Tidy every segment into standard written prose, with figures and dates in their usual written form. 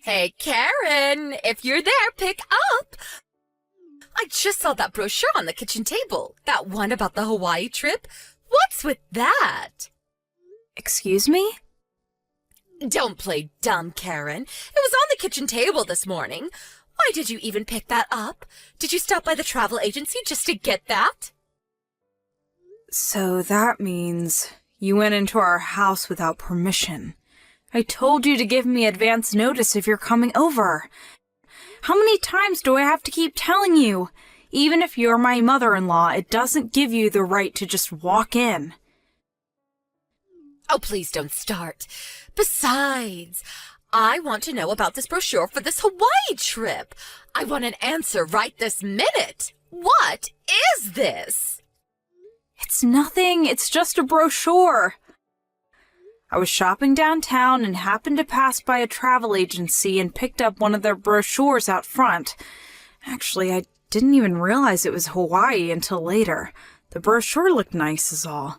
Hey, Karen, if you're there, pick up. I just saw that brochure on the kitchen table. That one about the Hawaii trip. What's with that? Excuse me? Don't play dumb, Karen. It was on the kitchen table this morning. Why did you even pick that up? Did you stop by the travel agency just to get that? So that means you went into our house without permission. I told you to give me advance notice if you're coming over. How many times do I have to keep telling you? Even if you're my mother-in-law, it doesn't give you the right to just walk in. Oh, please don't start. Besides, I want to know about this brochure for this Hawaii trip. I want an answer right this minute. What is this? It's nothing. It's just a brochure. I was shopping downtown and happened to pass by a travel agency and picked up one of their brochures out front. Actually, I didn't even realize it was Hawaii until later. The brochure looked nice is all.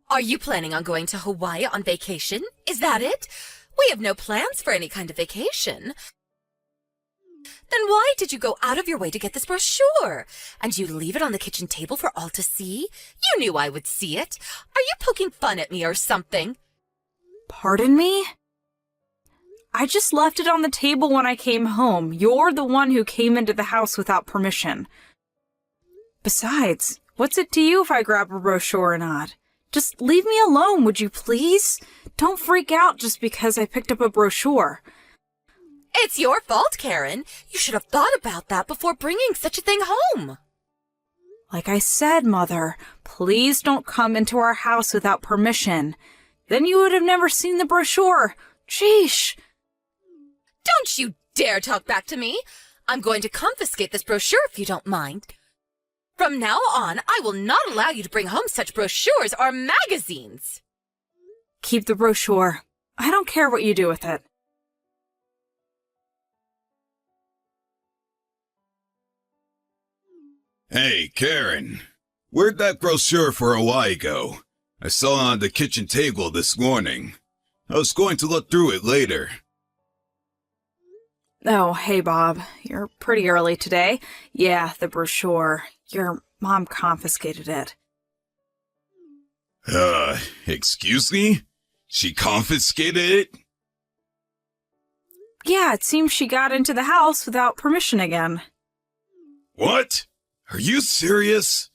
Are you planning on going to Hawaii on vacation? Is that it? We have no plans for any kind of vacation. Then why did you go out of your way to get this brochure? And you leave it on the kitchen table for all to see? You knew I would see it. Are you poking fun at me or something? Pardon me? I just left it on the table when I came home. You're the one who came into the house without permission. Besides, what's it to you if I grab a brochure or not? Just leave me alone, would you please? Don't freak out just because I picked up a brochure. It's your fault, Karen. You should have thought about that before bringing such a thing home. Like I said, Mother, please don't come into our house without permission. Then you would have never seen the brochure. Sheesh. Don't you dare talk back to me. I'm going to confiscate this brochure if you don't mind. From now on, I will not allow you to bring home such brochures or magazines. Keep the brochure. I don't care what you do with it. Hey, Karen. Where'd that brochure for Hawaii go? I saw it on the kitchen table this morning. I was going to look through it later. Oh, hey, Bob. You're pretty early today. Yeah, the brochure. Your mom confiscated it. Excuse me? She confiscated it? Yeah, it seems she got into the house without permission again. What? Are you serious?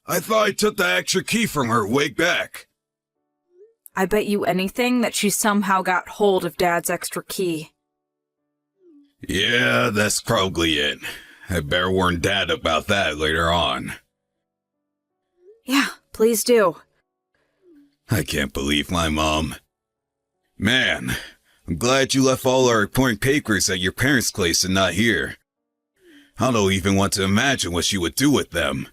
I thought I took the extra key from her way back. I bet you anything that she somehow got hold of Dad's extra key. Yeah, that's probably it. I better warn Dad about that later on. Yeah, please do. I can't believe my mom. Man, I'm glad you left all our important papers at your parents' place and not here. I don't even want to imagine what she would do with them.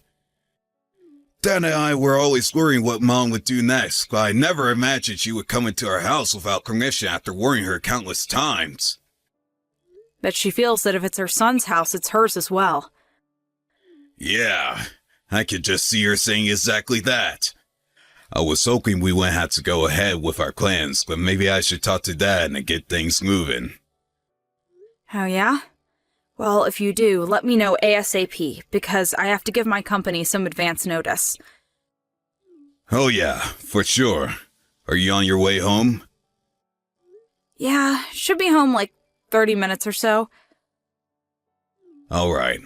Dad and I were always worrying what Mom would do next, but I never imagined she would come into our house without permission after warning her countless times. Bet she feels that if it's her son's house, it's hers as well. Yeah, I could just see her saying exactly that. I was hoping we wouldn't have to go ahead with our plans, but maybe I should talk to Dad and get things moving. Oh, yeah? Well, if you do, let me know ASAP, because I have to give my company some advance notice. Oh yeah, for sure. Are you on your way home? Yeah, should be home like 30 minutes or so. Alright.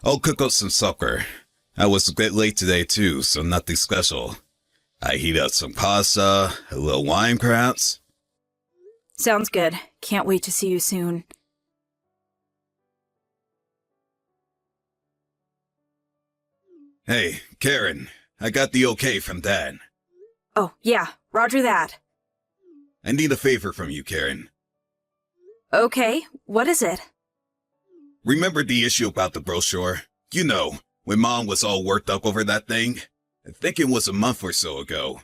I'll cook up some supper. I was a bit late today too, so nothing special. I heat up some pasta, a little wine perhaps. Sounds good. Can't wait to see you soon. Hey, Karen, I got the okay from Dad. Oh, yeah, roger that. I need a favor from you, Karen. Okay, what is it? Remember the issue about the brochure? You know, when Mom was all worked up over that thing? I think it was a month or so ago.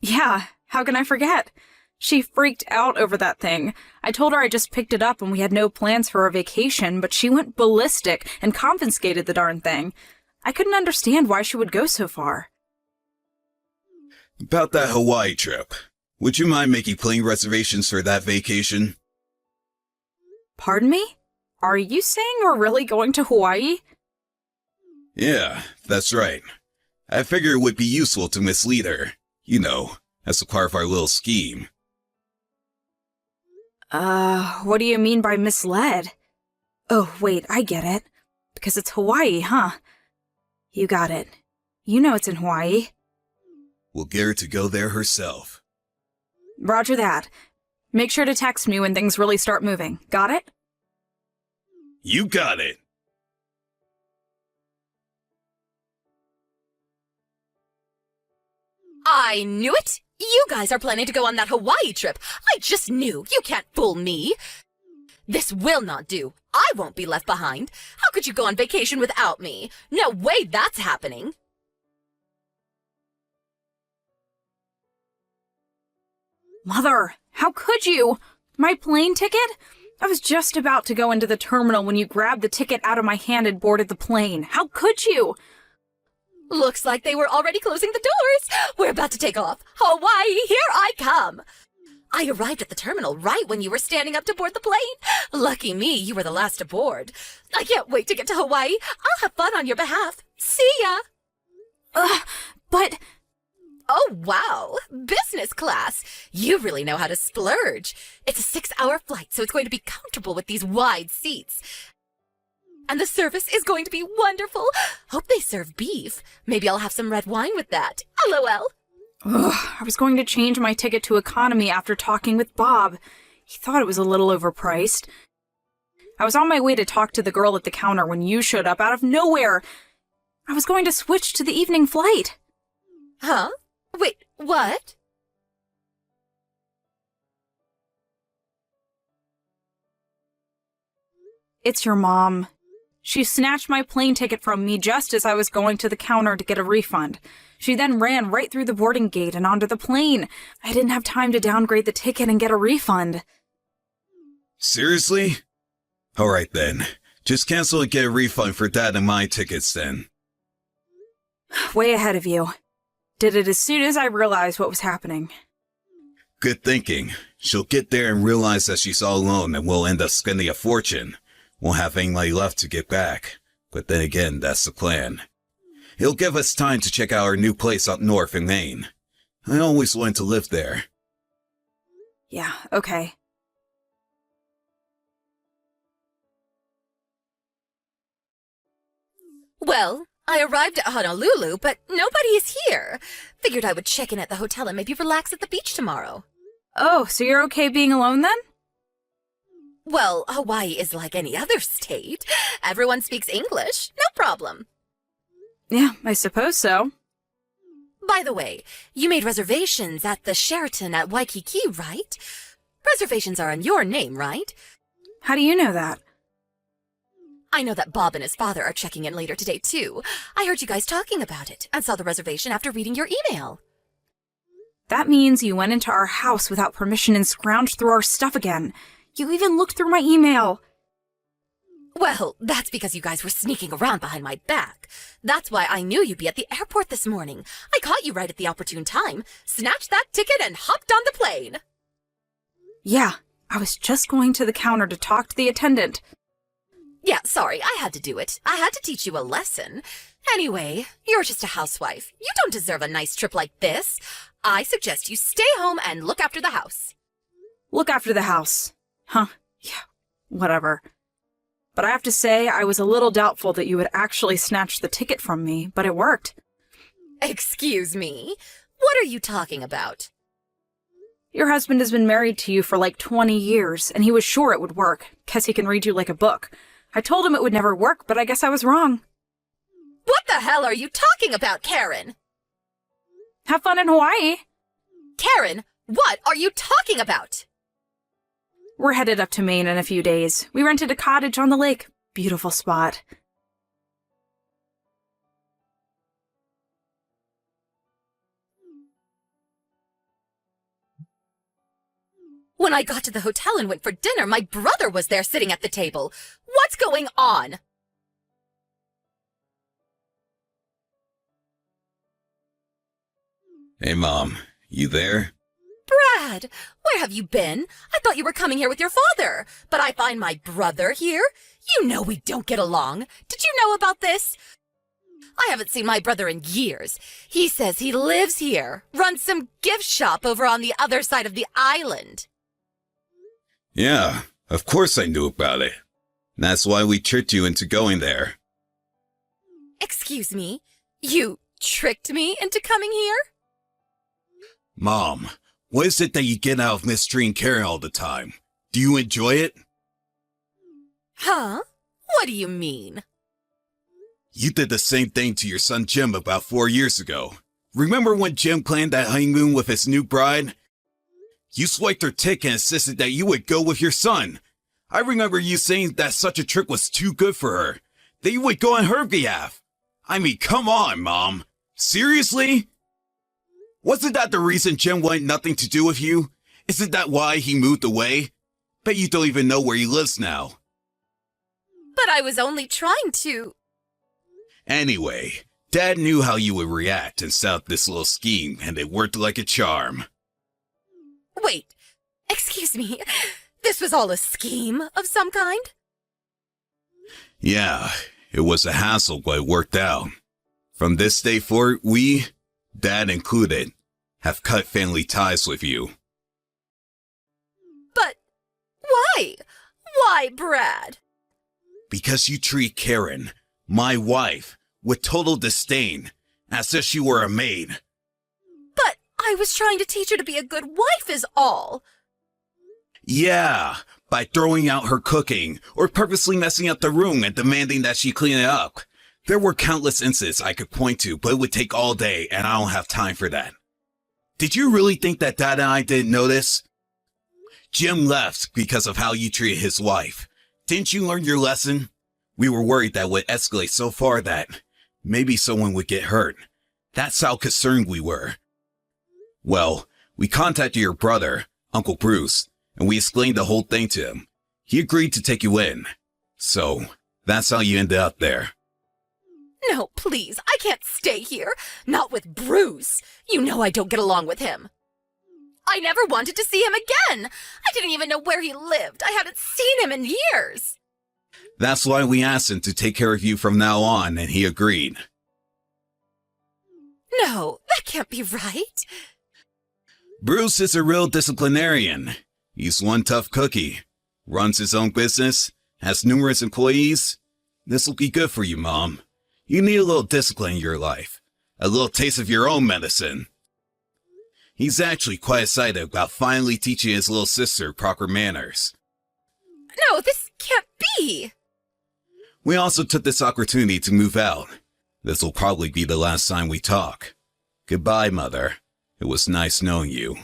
Yeah, how can I forget? She freaked out over that thing. I told her I just picked it up and we had no plans for a vacation, but she went ballistic and confiscated the darn thing. I couldn't understand why she would go so far. About that Hawaii trip. would you mind making plane reservations for that vacation? Pardon me? Are you saying we're really going to Hawaii? Yeah, that's right. I figure it would be useful to mislead her, as a part of our little scheme. What do you mean by misled? Oh, wait, I get it. Because it's Hawaii, huh? You got it. You know it's in Hawaii. We'll get her to go there herself. Roger that. Make sure to text me when things really start moving. Got it? You got it! I knew it! You guys are planning to go on that Hawaii trip. I just knew. You can't fool me. This will not do. I won't be left behind. How could you go on vacation without me? No way that's happening. Mother, how could you? My plane ticket? I was just about to go into the terminal when you grabbed the ticket out of my hand and boarded the plane. How could you? Looks like they were already closing the doors. We're about to take off. Hawaii, here I come. I arrived at the terminal right when you were standing up to board the plane. Lucky me, you were the last aboard. I can't wait to get to Hawaii. I'll have fun on your behalf. See ya. But... Oh, wow. Business class. You really know how to splurge. It's a 6-hour flight, so it's going to be comfortable with these wide seats. And the service is going to be wonderful. Hope they serve beef. Maybe I'll have some red wine with that. LOL. Ugh, I was going to change my ticket to economy after talking with Bob. He thought it was a little overpriced. I was on my way to talk to the girl at the counter when you showed up out of nowhere. I was going to switch to the evening flight. Huh? Wait, what? It's your mom. She snatched my plane ticket from me just as I was going to the counter to get a refund. She then ran right through the boarding gate and onto the plane. I didn't have time to downgrade the ticket and get a refund. Seriously? Alright then. Just cancel and get a refund for Dad and my tickets then. Way ahead of you. Did it as soon as I realized what was happening. Good thinking. She'll get there and realize that she's all alone and we'll end up spending a fortune. Won't have any money left to get back. But then again, that's the plan. It'll give us time to check out our new place up north in Maine. I always wanted to live there. Yeah, okay. Well, I arrived at Honolulu, but nobody is here. Figured I would check in at the hotel and maybe relax at the beach tomorrow. Oh, so you're okay being alone then? Well, Hawaii is like any other state. Everyone speaks English. No problem. Yeah, I suppose so. By the way, you made reservations at the Sheraton at Waikiki, right? Reservations are in your name, right? How do you know that? I know that Bob and his father are checking in later today, too. I heard you guys talking about it and saw the reservation after reading your email. That means you went into our house without permission and scrounged through our stuff again. You even looked through my email. Well, that's because you guys were sneaking around behind my back. That's why I knew you'd be at the airport this morning. I caught you right at the opportune time, snatched that ticket, and hopped on the plane. Yeah, I was just going to the counter to talk to the attendant. Yeah, sorry, I had to do it. I had to teach you a lesson. Anyway, you're just a housewife. You don't deserve a nice trip like this. I suggest you stay home and look after the house. Look after the house. Huh, yeah, whatever. But I have to say, I was a little doubtful that you would actually snatch the ticket from me, but it worked. Excuse me? What are you talking about? Your husband has been married to you for like 20 years, and he was sure it would work, 'cause he can read you like a book. I told him it would never work, but I guess I was wrong. What the hell are you talking about, Karen? Have fun in Hawaii. Karen, what are you talking about? We're headed up to Maine in a few days. We rented a cottage on the lake. Beautiful spot. When I got to the hotel and went for dinner, my brother was there sitting at the table. What's going on? Hey, Mom. You there? Brad, where have you been? I thought you were coming here with your father, but I find my brother here? You know we don't get along. Did you know about this? I haven't seen my brother in years. He says he lives here, runs some gift shop over on the other side of the island. Yeah, of course I knew about it. That's why we tricked you into going there. Excuse me? You tricked me into coming here? Mom, what is it that you get out of mistreating Karen all the time? Do you enjoy it? Huh? What do you mean? You did the same thing to your son Jim about 4 years ago. Remember when Jim planned that honeymoon with his new bride? You swiped her ticket and insisted that you would go with your son. I remember you saying that such a trip was too good for her, that you would go on her behalf. I mean, come on, Mom. Seriously? Wasn't that the reason Jim wanted nothing to do with you? Isn't that why he moved away? Bet you don't even know where he lives now. But I was only trying to... Anyway, Dad knew how you would react and set up this little scheme, and it worked like a charm. Wait, excuse me. This was all a scheme of some kind? Yeah, it was a hassle, but it worked out. From this day forward, we, Dad included, have cut family ties with you. But why? Why, Brad? Because you treat Karen, my wife, with total disdain, as if she were a maid. But I was trying to teach her to be a good wife is all. Yeah, by throwing out her cooking, or purposely messing up the room and demanding that she clean it up. There were countless instances I could point to, but it would take all day, and I don't have time for that. Did you really think that Dad and I didn't notice? Jim left because of how you treated his wife. Didn't you learn your lesson? We were worried that would escalate so far that maybe someone would get hurt. That's how concerned we were. Well, we contacted your brother, Uncle Bruce, and we explained the whole thing to him. He agreed to take you in. So, that's how you ended up there. No, please, I can't stay here. Not with Bruce. You know I don't get along with him. I never wanted to see him again. I didn't even know where he lived. I hadn't seen him in years. That's why we asked him to take care of you from now on, and he agreed. No, that can't be right. Bruce is a real disciplinarian. He's one tough cookie. Runs his own business, has numerous employees. This will be good for you, Mom. You need a little discipline in your life. A little taste of your own medicine. He's actually quite excited about finally teaching his little sister proper manners. No, this can't be. We also took this opportunity to move out. This will probably be the last time we talk. Goodbye, Mother. It was nice knowing you.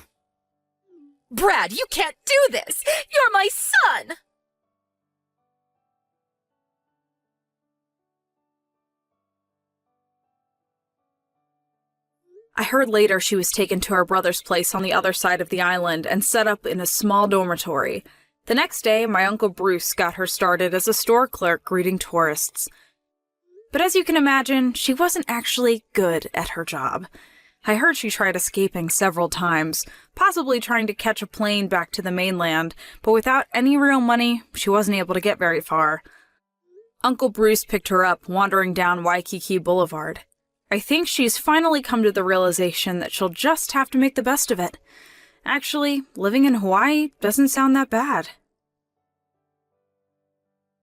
Brad, you can't do this. You're my son. I heard later she was taken to her brother's place on the other side of the island and set up in a small dormitory. The next day, my Uncle Bruce got her started as a store clerk greeting tourists. But as you can imagine, she wasn't actually good at her job. I heard she tried escaping several times, possibly trying to catch a plane back to the mainland, but without any real money, she wasn't able to get very far. Uncle Bruce picked her up, wandering down Waikiki Boulevard. I think she's finally come to the realization that she'll just have to make the best of it. Actually, living in Hawaii doesn't sound that bad.